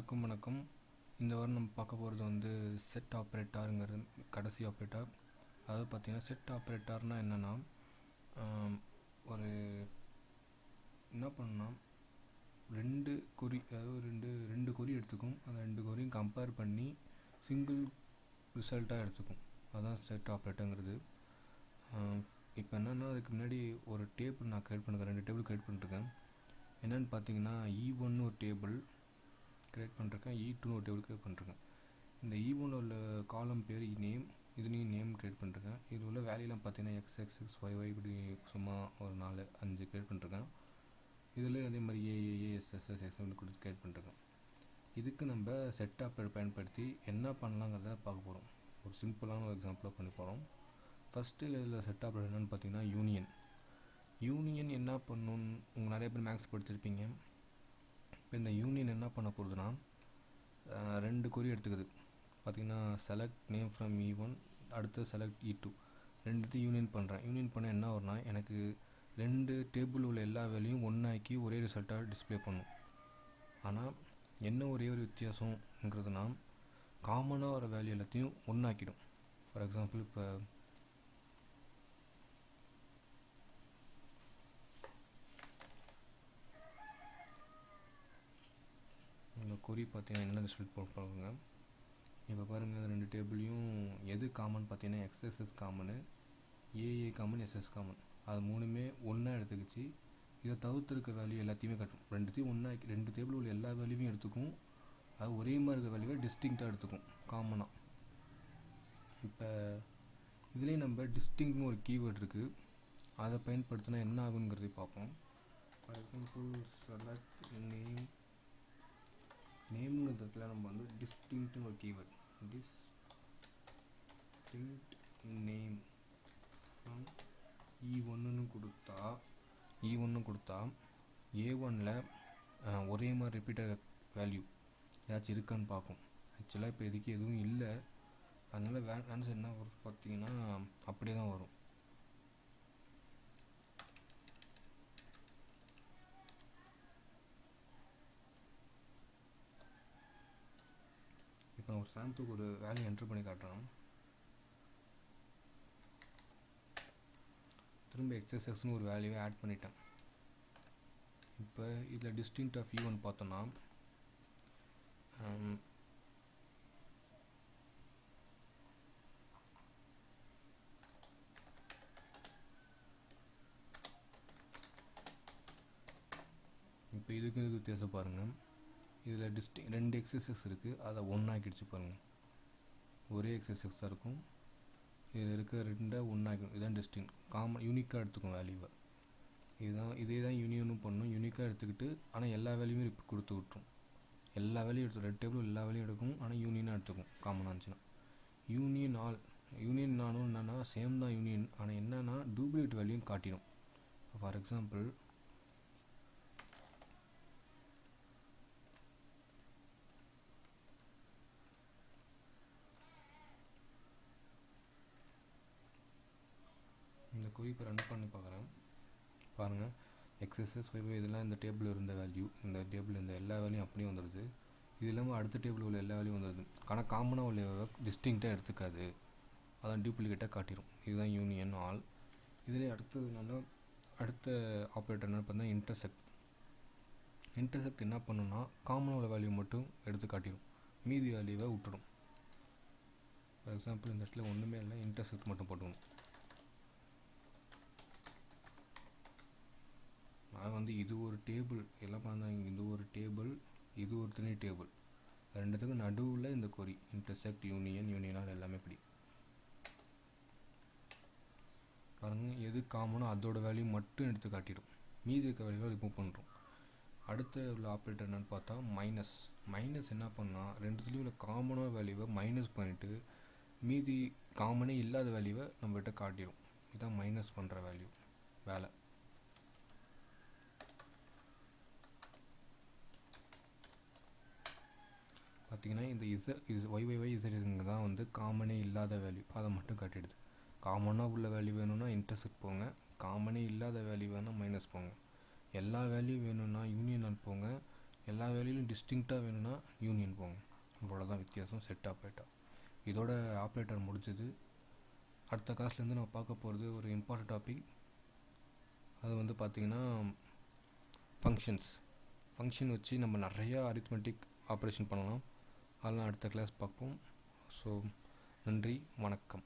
எல்லாருக்கும் வணக்கம். இந்த வாரம் நம்ம பார்க்க போகிறது வந்து செட் ஆப்ரேட்டாருங்கிறது கடைசி ஆப்ரேட்டார். அதாவது பார்த்திங்கன்னா செட் ஆப்ரேட்டார்னால் என்னென்னா ஒரு என்ன பண்ணணும்னா ரெண்டு குறி, அதாவது ரெண்டு குறி எடுத்துக்கும். அந்த ரெண்டு குறியும் கம்பேர் பண்ணி சிங்கிள் ரிசல்ட்டாக எடுத்துக்கும். அதுதான் செட் ஆப்ரேட்டருங்கிறது. இப்போ என்னென்னா அதுக்கு முன்னாடி ஒரு டேபிள் நான் க்ரியேட் பண்ணிருக்கேன். 2 டேபிள் க்ரியேட் பண்ணிருக்கேன். என்னென்னு பார்த்தீங்கன்னா E1 ஒரு டேபிள் க்ரியேட் பண்ணிருக்கேன், E2 ஒரு டேபிள் க்ரியேட் பண்ணிருக்கேன். இந்த E1 உள்ள காலம் பேர் நேம், இதுலேயும் நேம் க்ரியேட் பண்ணிருக்கேன். இது உள்ள வேல்யூலாம் பார்த்தீங்கன்னா XXX YY இப்படி சும்மா ஒரு 4-5 க்ரியேட் பண்ணிருக்கேன். இதில் அதே மாதிரி AASSS கொடுத்து க்ரியேட் பண்ணிருக்கேன். இதுக்கு நம்ம செட் ஆப்ரேட்டர் பயன்படுத்தி என்ன பண்ணலாங்கிறத பார்க்க போகிறோம். ஒரு சிம்பிளான ஒரு எக்ஸாம்பிளாக பண்ணி போகிறோம். ஃபஸ்ட்டு இதில் செட் ஆப்ரேட்டர் என்னென்னு பார்த்தீங்கன்னா யூனியன் என்ன பண்ணணுன்னு உங்கள் நிறைய பேர் மேக்ஸ் படிச்சிருப்பீங்க. இப்போ இந்த யூனியன் என்ன பண்ண போகுதுன்னா 2 குறி எடுத்துக்குது. பார்த்திங்கன்னா செலக்ட் நேம் ஃப்ரம் E1, அடுத்து செலக்ட் E2, ரெண்டுத்தையும் யூனியன் பண்ணுறேன். யூனியன் பண்ண என்ன வரும்னா எனக்கு 2 டேபிள் உள்ள எல்லா வேலையும் ஒன்றாக்கி ஒரே ரிசல்ட்டாக டிஸ்பிளே பண்ணும். ஆனால் என்ன ஒரே ஒரு வித்தியாசங்கிறதுனா காமனாக வர வேல்யூ எல்லாத்தையும் ஒன்றாக்கிடும். ஃபார் எக்ஸாம்பிள் இப்போ இந்த குறி பார்த்தீங்கன்னா என்ன ரிசல்ட் போடுறாங்க. இப்போ பாருங்கள், 2 டேபிளையும் எது காமன் பார்த்தீங்கன்னா XXS common, AA common, SS common. அது மூணுமே ஒன்றா எடுத்துக்கிச்சு. இதை தவிர்த்துருக்க வேல்யூ எல்லாத்தையுமே கட்டும். ரெண்டுத்தையும் ஒன்றா 2 டேபிள் உள்ள எல்லா வேல்யூவையும் எடுத்துக்கும். அது ஒரே மாதிரி இருக்க வேல்யூவை டிஸ்டிங்க்டாக எடுத்துக்கும் காமனாக. இப்போ இதுலேயும் நம்ம டிஸ்டிங்க்னு ஒரு கீவேர்ட் இருக்குது. அதை பயன்படுத்தினா என்ன ஆகுங்கிறதை பார்ப்போம். ஃபார் எக்ஸாம்பிள் செலக்ட் நேம்ங்கிறதுல நம்ம வந்து டிஸ்டிங்க்ட்னு ஒரு keyword, distinct name from E1 கொடுத்தா A1ல் ஒரே மாதிரி ரிப்பீட்டர் வேல்யூ ஏதாச்சும் இருக்கான்னு பார்க்கும். ஆக்சுவலாக இப்போ இதுக்கு எதுவும் இல்லை. அதனால் ஆன்சர் என்ன வரும் பார்த்தீங்கன்னா அப்படியே தான் வரும். இப்போ நான் ஒரு சாம்பிளுக்கு ஒரு வேல்யூ என்ட்ரு பண்ணி காட்டுறேன். திரும்ப XXSன்னு ஒரு வேல்யூவை ஆட் பண்ணிட்டேன். இப்போ இதில் டிஸ்டிங்க்ட் ஆஃப் E1 பார்த்தோன்னா இப்போ இதுக்கு வித்தியாசம் பாருங்கள். இதில் 2 XXS இருக்குது, அதை ஒன்றாக்கிடுச்சு பாருங்கள். ஒரே XXS தான் இருக்கும். இதில் இருக்க 2 ஒன்றாக்கிடும். இதுதான் டிஸ்டிங் காமன் யூனிக்காக எடுத்துக்கும் வேல்யூவை. இதே தான் யூனியனும் பண்ணணும். யூனிக்காக எடுத்துக்கிட்டு ஆனால் எல்லா வேல்யூமே இப்போ கொடுத்து விட்டுரும். எல்லா வேல்யூம் எடுத்து 2 டேபிள் எல்லா வேல்யூம் எடுக்கும். ஆனால் யூனியனாக எடுத்துக்கும் காமனாக இருந்துச்சுன்னா. யூனியன் நானும் என்னென்னா சேம் தான் யூனியன், ஆனால் என்னென்னா டூப்ளிகேட் வேல்யூயும் காட்டிடும். ஃபார் எக்ஸாம்பிள் இந்த குறிப்பை ரன் பண்ணி பார்க்குறேன். பாருங்கள், XXS YY இதெல்லாம் இந்த டேபிள் இருந்த வேல்யூ, இந்த டேபிள் இந்த எல்லா வேல்யூயும் அப்படியே வந்துடுது. இது இல்லாமல் அடுத்த டேபிள் உள்ள எல்லா வேல்யூயும் வந்துடுது. ஆனால் காமனாக உள்ள டிஸ்டிங்க்டாக எடுத்துக்காது, அதான் டூப்ளிகேட்டாக காட்டிடும். இதுதான் யூனியன் ஆல். இதிலே அடுத்தது என்னென்னா அடுத்த ஆப்ரேட்டர் என்னென்னு பார்த்தீங்கன்னா இன்டர்செக்ட் என்ன பண்ணுன்னா காமனாக உள்ள வேல்யூ மட்டும் எடுத்து காட்டிடும், மீதி வேல்யூவை விட்டுடும். ஃபார் எக்ஸாம்பிள் இந்த இடத்துல ஒன்றுமே இல்லை, இன்டர்செக்ட் மட்டும் போட்டுக்கணும். நான் வந்து இது ஒரு டேபிள் எல்லாம் பார்த்தாங்க, இது ஒரு டேபிள், இது ஒரு தனி டேபிள், ரெண்டுத்துக்கும் நடுவில் இந்த குறி இன்டர்செக்ட் யூனியனால் எல்லாமே இப்படி பாருங்கள். எது காமனோ அதோட வேல்யூ மட்டும் எடுத்து காட்டிடும், மீதி இருக்க வேல்யூவை ரிமூவ் பண்ணுறோம். அடுத்த உள்ள ஆப்ரேட்டர் என்னென்னு பார்த்தா மைனஸ் என்ன பண்ணால் ரெண்டுத்துலேயும் உள்ள காமனாக வேல்யூவை மைனஸ் பண்ணிவிட்டு மீதி காமனே இல்லாத வேல்யூவை நம்மகிட்ட காட்டிடும். இதுதான் மைனஸ் பண்ணுற வேலை. பார்த்திங்கன்னா இந்த YYZ தான் வந்து காமனே இல்லாத வேல்யூ, அதை மட்டும் காட்டிடுது. காமனாக உள்ள வேல்யூ வேணும்னா இன்டர்செக்ட் போங்க, காமனே இல்லாத வேல்யூ வேணால் மைனஸ் போங்க, எல்லா வேல்யூ வேணும்னா யூனியன் போங்க, எல்லா வேல்யூ ரெண்டுத்துலையும் டிஸ்டிங்க்டாக வேணும்னா யூனியன் போங்க. இவ்வளோதான் வித்தியாசம் செட் ஆப்ரேட்டர். இதோட ஆப்ரேட்டர் முடிஞ்சது. அடுத்த கிளாஸ்லேருந்து நம்ம பார்க்க போகிறது ஒரு இம்பார்ட்டன்ட் டாபிக். அது வந்து பார்த்திங்கன்னா ஃபங்க்ஷன் வச்சு நம்ம நிறையா அரித்மெட்டிக் ஆப்ரேஷன் பண்ணலாம். அதெல்லாம் அடுத்த கிளாஸ் பார்ப்போம். ஸோ நன்றி, வணக்கம்.